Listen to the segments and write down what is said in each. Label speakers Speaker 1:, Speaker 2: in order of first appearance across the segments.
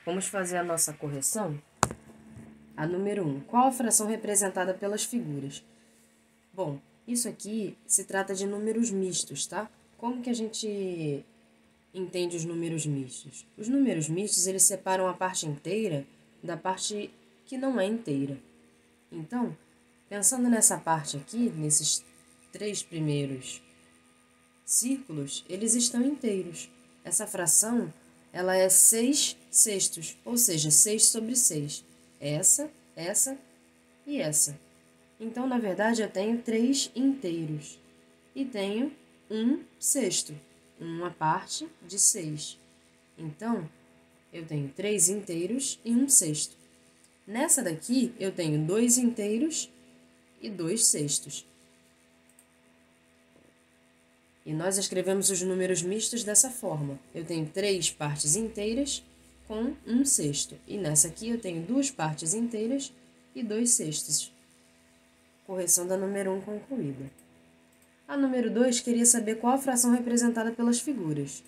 Speaker 1: Vamos fazer a nossa correção. A número 1. Qual a fração representada pelas figuras? Bom, isso aqui se trata de números mistos, tá? Como que a gente entende os números mistos? Os números mistos, eles separam a parte inteira da parte que não é inteira. Então, pensando nessa parte aqui, nesses 3 primeiros círculos, eles estão inteiros. Essa fração, ela é 6 sextos, ou seja, 6 sobre 6. Essa e essa. Então, na verdade, eu tenho 3 inteiros. E tenho 1 sexto, uma parte de 6. Então, eu tenho 3 inteiros e 1 sexto. Nessa daqui, eu tenho 2 inteiros e 2 sextos. E nós escrevemos os números mistos dessa forma. Eu tenho 3 partes inteiras com 1 sexto. E nessa aqui eu tenho 2 partes inteiras e 2 sextos. Correção da número 1 concluída. A número 2 queria saber qual a fração representada pelas figuras.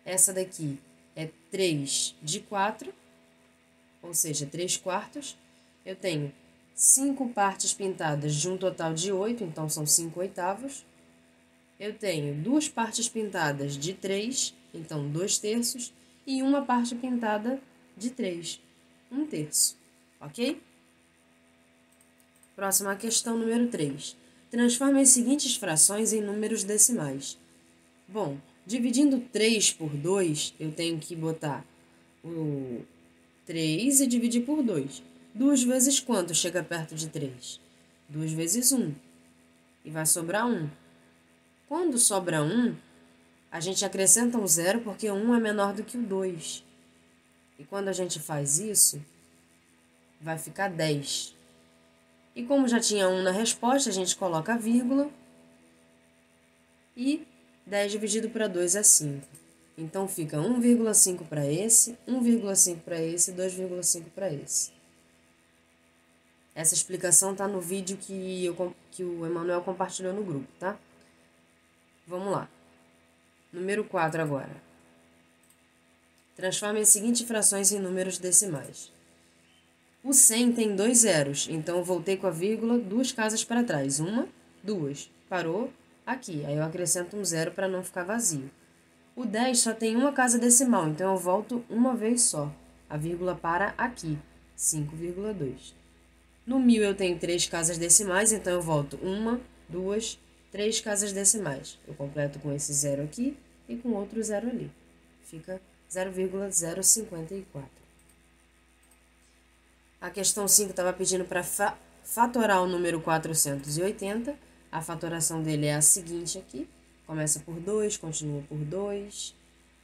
Speaker 1: Essa daqui é 3 de 4, ou seja, 3 quartos. Eu tenho 5 partes pintadas de um total de 8, então são 5 oitavos. Eu tenho 2 partes pintadas de 3, então 2 terços. E uma parte pintada de 3, 1 terço, ok? Próxima questão, número 3. Transforme as seguintes frações em números decimais. Bom, dividindo 3 por 2, eu tenho que botar o 3 e dividir por 2. 2 vezes quanto chega perto de 3? 2 vezes 1. E vai sobrar 1. Quando sobra 1, a gente acrescenta um 0 porque 1 é menor do que o 2. E quando a gente faz isso, vai ficar 10. E como já tinha 1 na resposta, a gente coloca a vírgula. E 10 dividido para 2 é 5. Então, fica 1,5 para esse, 1,5 para esse e 2,5 para esse. Essa explicação está no vídeo que o Emanuel compartilhou no grupo, tá? Vamos lá. Número 4 agora. Transforme as seguintes frações em números decimais. O 100 tem 2 zeros, então eu voltei com a vírgula 2 casas para trás. 1, 2. Parou aqui, aí eu acrescento um 0 para não ficar vazio. O 10 só tem uma casa decimal, então eu volto uma vez só. A vírgula para aqui, 5,2. No 1000 eu tenho 3 casas decimais, então eu volto 1, 2, 3 casas decimais. Eu completo com esse 0 aqui e com outro 0 ali. Fica 0,054. A questão 5 estava pedindo para fatorar o número 480. A fatoração dele é a seguinte aqui. Começa por 2, continua por 2,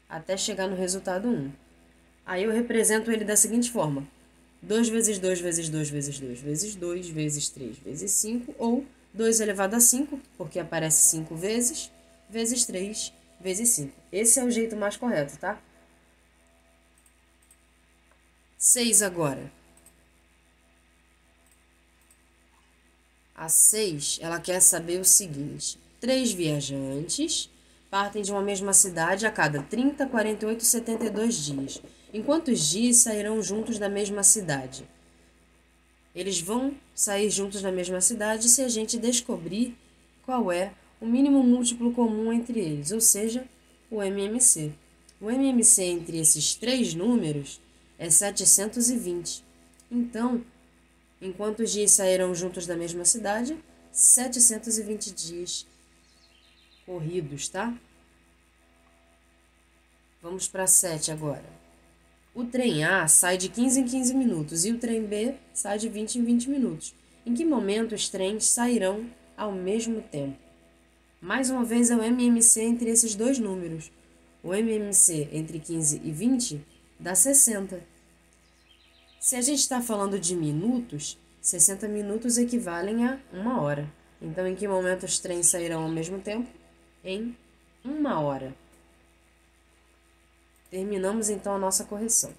Speaker 1: até chegar no resultado 1. Aí eu represento ele da seguinte forma. 2 vezes 2 vezes 2 vezes 2 vezes 2 vezes 3 vezes 5, ou 2 elevado a 5, porque aparece 5 vezes 3 vezes 5. Esse é o jeito mais correto, tá? 6 agora. A 6, ela quer saber o seguinte. 3 viajantes partem de uma mesma cidade a cada 30, 48 e 72 dias. Em quantos dias sairão juntos da mesma cidade? Eles vão sair juntos da mesma cidade se a gente descobrir qual é o mínimo múltiplo comum entre eles, ou seja, o MMC. O MMC entre esses 3 números é 720. Então, em quantos dias sairão juntos da mesma cidade? 720 dias corridos, tá? Vamos para 7 agora. O trem A sai de 15 em 15 minutos e o trem B sai de 20 em 20 minutos. Em que momento os trens sairão ao mesmo tempo? Mais uma vez é o MMC entre esses 2 números. O MMC entre 15 e 20 dá 60. Se a gente está falando de minutos, 60 minutos equivalem a 1 hora. Então, em que momento os trens sairão ao mesmo tempo? Em 1 hora. Terminamos, então, a nossa correção.